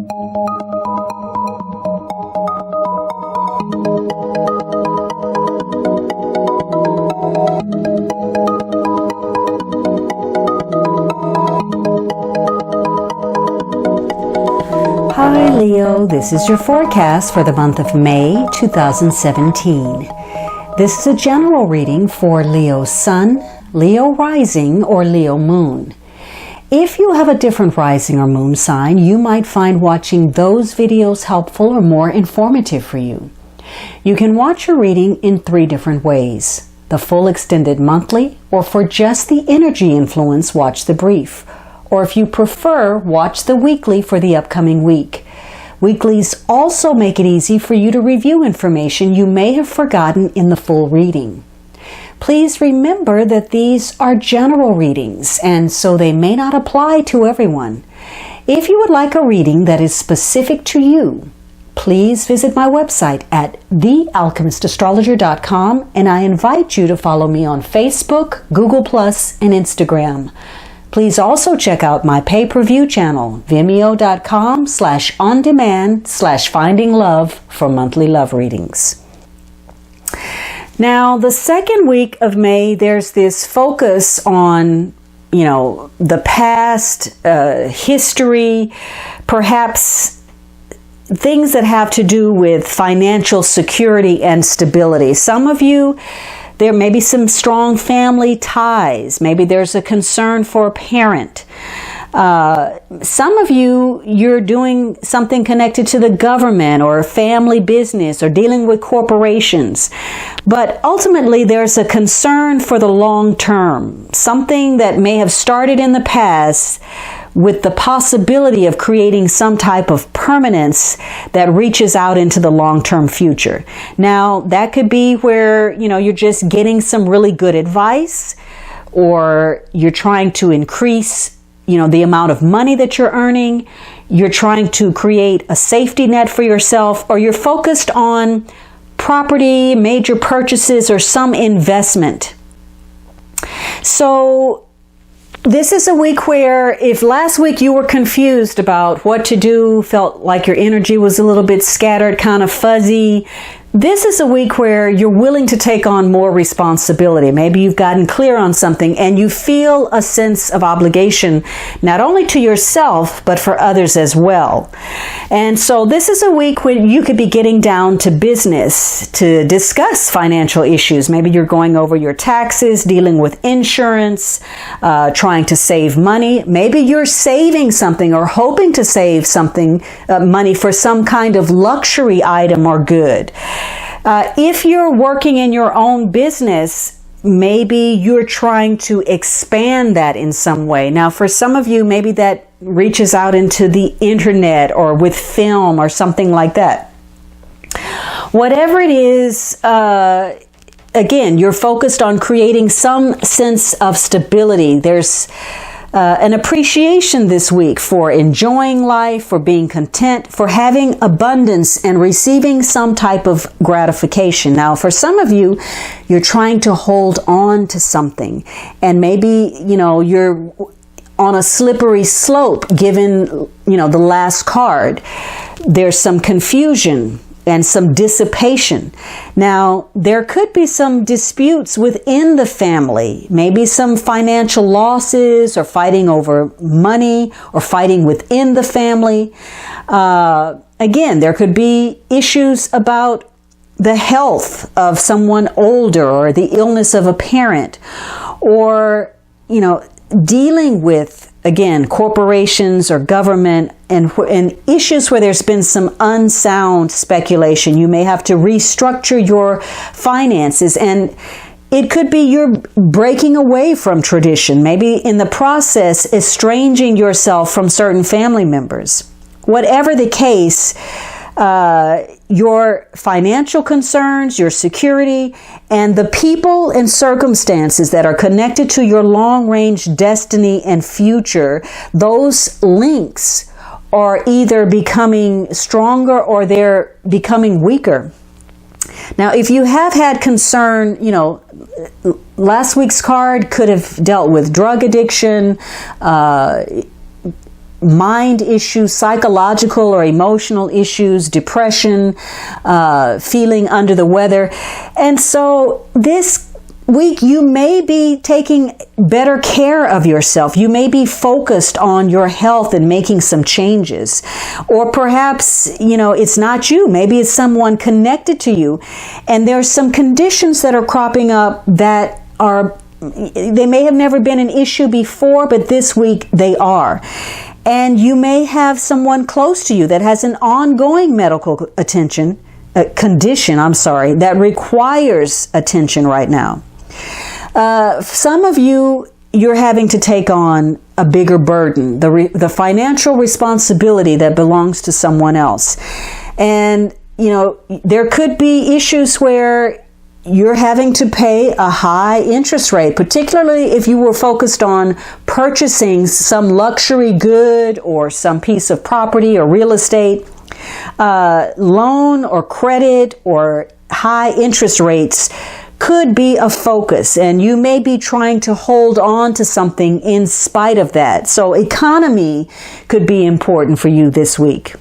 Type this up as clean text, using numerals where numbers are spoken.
Hi Leo, this is your forecast for the month of May 2017. This is a general reading for Leo Sun, Leo Rising, or Leo Moon. If you have a different rising or moon sign, you might find watching those videos helpful or more informative for you. You can watch your reading in 3 different ways: the full extended monthly, or for just the energy influence, watch the brief. Or if you prefer, watch the weekly for the upcoming week. Weeklies also make it easy for you to review information you may have forgotten in the full reading. Please remember that these are general readings, and so they may not apply to everyone. If you would like a reading that is specific to you, please visit my website at thealchemistastrologer.com, and I invite you to follow me on Facebook, Google+, and Instagram. Please also check out my pay-per-view channel, vimeo.com/on-demand/finding-love for monthly love readings. Now, the second week of May, there's this focus on, the past, history, perhaps things that have to do with financial security and stability. Some of you, there may be some strong family ties. Maybe there's a concern for a parent. Some of you, you're doing something connected to the government or family business or dealing with corporations. But ultimately, there's a concern for the long term, something that may have started in the past with the possibility of creating some type of permanence that reaches out into the long-term future. Now, that could be where, you're just getting some really good advice, or you're trying to increase, the amount of money that you're earning. You're trying to create a safety net for yourself, or you're focused on property, major purchases, or some investment. So, this is a week where if last week you were confused about what to do, felt like your energy was a little bit scattered, kind of fuzzy, this is a week where you're willing to take on more responsibility. Maybe you've gotten clear on something and you feel a sense of obligation, not only to yourself, but for others as well. And so this is a week when you could be getting down to business to discuss financial issues. Maybe you're going over your taxes, dealing with insurance, trying to save money. Maybe you're saving something or hoping to save something, money for some kind of luxury item or good. If you're working in your own business, maybe you're trying to expand that in some way. Now, for some of you, maybe that reaches out into the internet or with film or something like that. Whatever it is, again, you're focused on creating some sense of stability. There's an appreciation this week for enjoying life, for being content, for having abundance and receiving some type of gratification. Now, for some of you, you're trying to hold on to something, and maybe, you're on a slippery slope given, the last card. There's some confusion and some dissipation. Now, there could be some disputes within the family, maybe some financial losses or fighting over money or fighting within the family. Again, there could be issues about the health of someone older or the illness of a parent, or, dealing with, again, corporations or government and issues where there's been some unsound speculation. You may have to restructure your finances, and it could be you're breaking away from tradition, maybe in the process estranging yourself from certain family members. Whatever the case, your financial concerns, your security, and the people and circumstances that are connected to your long-range destiny and future, those links are either becoming stronger or they're becoming weaker. Now, if you have had concern, last week's card could have dealt with drug addiction, mind issues, psychological or emotional issues, depression, feeling under the weather. And so this week, you may be taking better care of yourself. You may be focused on your health and making some changes. Or perhaps, it's not you. Maybe it's someone connected to you. And there's some conditions that are cropping up that they may have never been an issue before, but this week they are. And you may have someone close to you that has an ongoing medical condition that requires attention right now. Some of you're having to take on a bigger burden, the financial responsibility that belongs to someone else. And, there could be issues where you're having to pay a high interest rate, particularly if you were focused on purchasing some luxury good or some piece of property or real estate. Loan or credit or high interest rates could be a focus, and you may be trying to hold on to something in spite of that. So economy could be important for you this week.